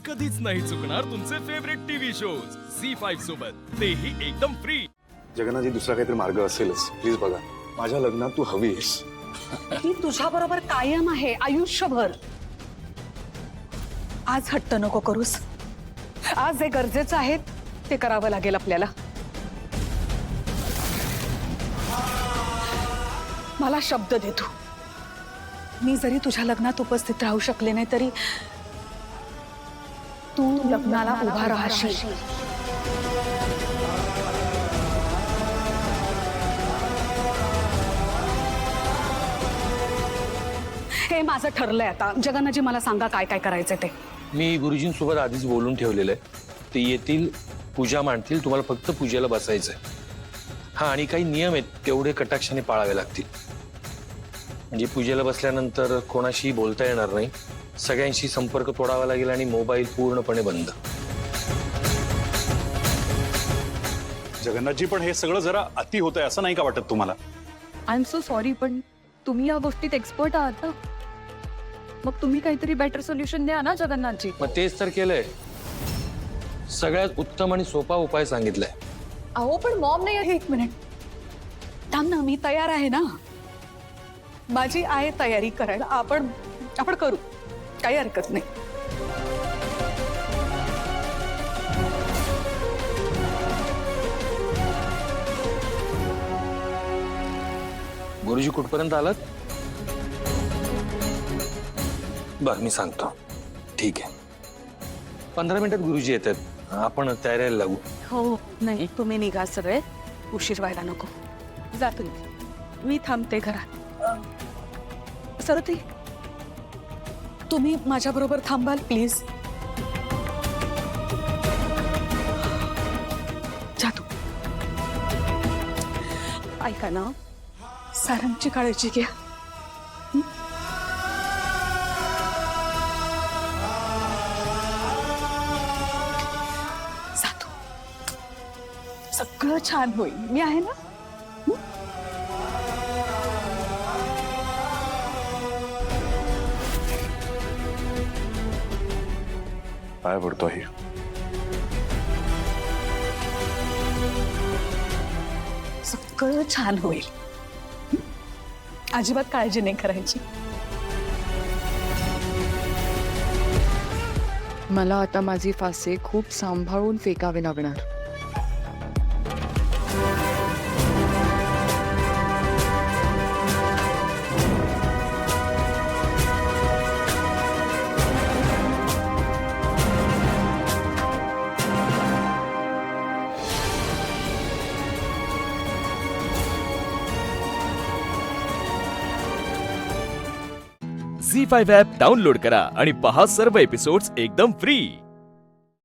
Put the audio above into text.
कधीच नाही चुकणार तुमचे फेवरेट टीव्ही शोज झी5 सोबत, तेही एकदम फ्री. जगन्नाथजी दुसरा काहीतरी मार्ग असेलच. प्लीज बघा, माझ्या लग्नात तू हवीस. मी तुझ्या बरोबर कायम आहे आयुष्यभर. आज हट्ट नको करूस. आज जे गरजेचं आहे ते करावं लागेल आपल्याला. मला शब्द दे तू. मी जरी तुझ्या लग्नात उपस्थित राहू शकले नाही तरी तू लग्नाला उभा राहशील. हे माझं ठरलंय आता. जगन्नाथजी मला सांगा काय काय करायचं ते. मी गुरुजींसोबत आधीच बोलून ठेवलेलं आहे. ते येतील, पूजा मांडतील, तुम्हाला फक्त पूजेला बसायचंय. हा, आणि काही नियम आहेत तेवढे कटाक्षाने पाळावे लागतील. म्हणजे पूजेला बसल्यानंतर कोणाशी बोलता येणार नाही, सगळ्यांशी संपर्क तोडावा लागेल आणि मोबाईल पूर्णपणे बंद. जगन्नाथजी, पण हे सगळं जरा अति होतंय असं नाही का वाटत तुम्हाला? आय एम सो सॉरी, पण तुम्ही या गोष्टीत एक्सपर्ट आहात ना. मग तुम्ही काहीतरी बेटर सोल्युशन द्या ना जगन्नाथजी. मग तेच तर केलंय. सगळ्यात उत्तम आणि सोपा उपाय सांगितलाय. अहो पण मॉम नाही. एक मिनिट थांब ना. मी तयार आहे ना. माझी आहे तयारी करायला. आपण करू, काही हरकत नाही. गुरुजी कुठपर्यंत आलात? बर, मी सांगतो. ठीक आहे, 15 मिनिटात गुरुजी येतात. आपण तयारीला लागू. हो नाही, तुम्ही निघा सगळे. उशीर व्हायला नको. जा तुम्ही. मी थांबते घरात. सरती, तुम्ही माझ्या बरोबर थांबाल प्लीज. जा तू. ऐका ना, सारंगची काळजी घ्या. जा तू. सगळं छान होईल. मी आहे ना. काय पडतो हे? सगळं छान होईल. अजिबात काळजी नाही करायची. मला आता माझी फासे खूप सांभाळून फेकावे लागणार. झी5 ॲप डाउनलोड करा आणि पहा सर्व एपिसोड्स एकदम फ्री.